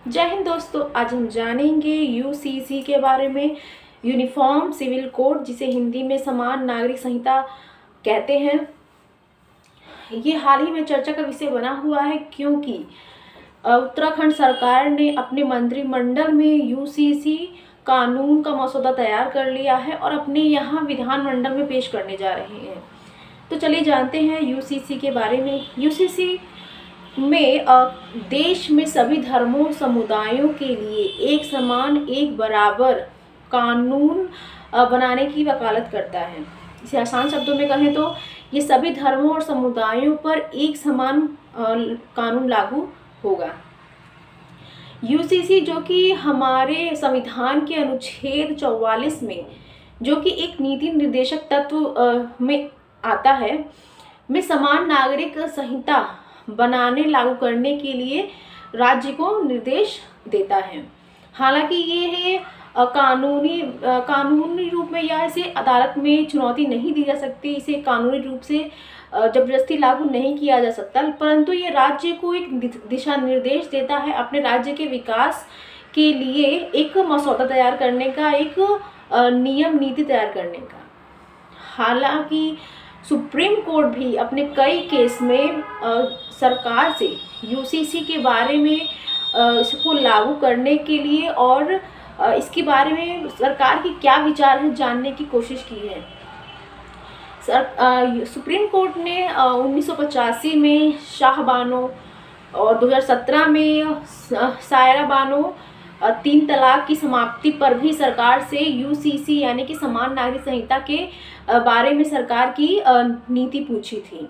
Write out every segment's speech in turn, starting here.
जय हिंद दोस्तों, आज हम जानेंगे यूसीसी के बारे में। यूनिफॉर्म सिविल कोड, जिसे हिंदी में समान नागरिक संहिता कहते हैं। ये हाल ही में चर्चा का विषय बना हुआ है क्योंकि उत्तराखंड सरकार ने अपने मंत्रिमंडल में यूसीसी कानून का मसौदा तैयार कर लिया है और अपने यहाँ विधानमंडल में पेश करने जा रहे हैं। तो चलिए जानते हैं यूसीसी के बारे में। यूसीसी में देश में सभी धर्मों समुदायों के लिए एक समान एक बराबर कानून बनाने की वकालत करता है। इसे आसान शब्दों में कहें तो ये सभी धर्मों और समुदायों पर एक समान कानून लागू होगा। यूसीसी, जो कि हमारे संविधान के अनुच्छेद 44 में, जो कि एक नीति निर्देशक तत्व में आता है, में समान नागरिक संहिता बनाने लागू करने के लिए राज्य को निर्देश देता है। हालांकि ये है कानूनी रूप में या इसे अदालत में चुनौती नहीं दी जा सकती, इसे कानूनी रूप से जबरदस्ती लागू नहीं किया जा सकता, परंतु ये राज्य को एक दिशा निर्देश देता है अपने राज्य के विकास के लिए एक मसौदा तैयार करने का, एक नियम नीति तैयार करने का। हालांकि सुप्रीम कोर्ट भी अपने कई केस में सरकार से यूसीसी के बारे में इसको लागू करने के लिए और इसके बारे में सरकार की क्या विचार है जानने की कोशिश की है। सुप्रीम कोर्ट ने 1985 में शाह बानो और 2017 में सायरा बानो 3 तलाक की समाप्ति पर भी सरकार से यूसीसी यानी कि समान नागरिक संहिता के बारे में सरकार की नीति पूछी थी।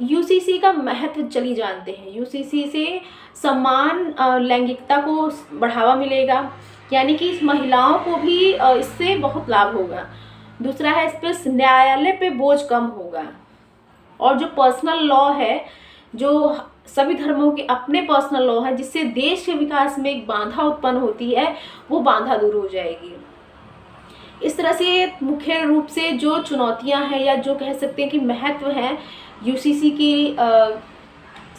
यूसीसी का महत्व चलिए जानते हैं। यूसीसी से समान लैंगिकता को बढ़ावा मिलेगा, यानी कि महिलाओं को भी इससे बहुत लाभ होगा। दूसरा है, इस पर न्यायालय पे बोझ कम होगा और जो पर्सनल लॉ है, जो सभी धर्मों के अपने पर्सनल लॉ है, जिससे देश के विकास में एक बाधा उत्पन्न होती है, वो बाधा दूर हो जाएगी। इस तरह से मुख्य रूप से जो चुनौतियां हैं या जो कह सकते हैं कि महत्व है यूसीसी की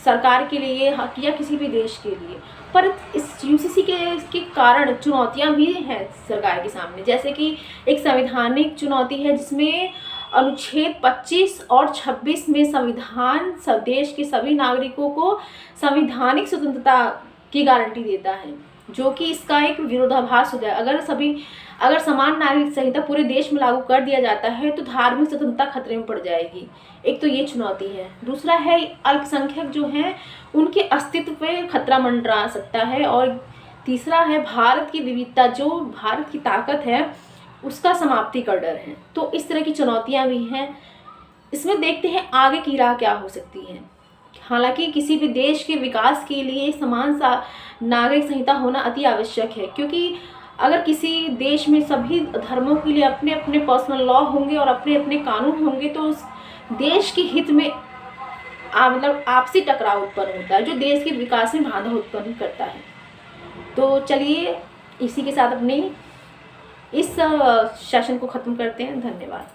सरकार के लिए या किसी भी देश के लिए, पर इस यूसीसी के कारण चुनौतियां भी हैं सरकार के सामने। जैसे कि एक संवैधानिक चुनौती है, जिसमें अनुच्छेद 25 और 26 में संविधान देश के सभी नागरिकों को संवैधानिक स्वतंत्रता की गारंटी देता है, जो कि इसका एक विरोधाभास हो जाए। अगर समान नागरिक संहिता पूरे देश में लागू कर दिया जाता है तो धार्मिक स्वतंत्रता खतरे में पड़ जाएगी। एक तो ये चुनौती है। दूसरा है, अल्पसंख्यक जो हैं उनके अस्तित्व पे खतरा मंडरा सकता है। और तीसरा है, भारत की विविधता, जो भारत की ताकत है, उसका समाप्ति का डर है। तो इस तरह की चुनौतियां भी हैं। इसमें देखते हैं आगे की राह क्या हो सकती है। हालांकि किसी भी देश के विकास के लिए समान नागरिक संहिता होना अति आवश्यक है, क्योंकि अगर किसी देश में सभी धर्मों के लिए अपने अपने पर्सनल लॉ होंगे और अपने अपने कानून होंगे, तो उस देश के हित में मतलब आपसी टकराव उत्पन्न होता है, जो देश के विकास में बाधा उत्पन्न करता है। तो चलिए इसी के साथ अपनी इस सेशन को ख़त्म करते हैं। धन्यवाद।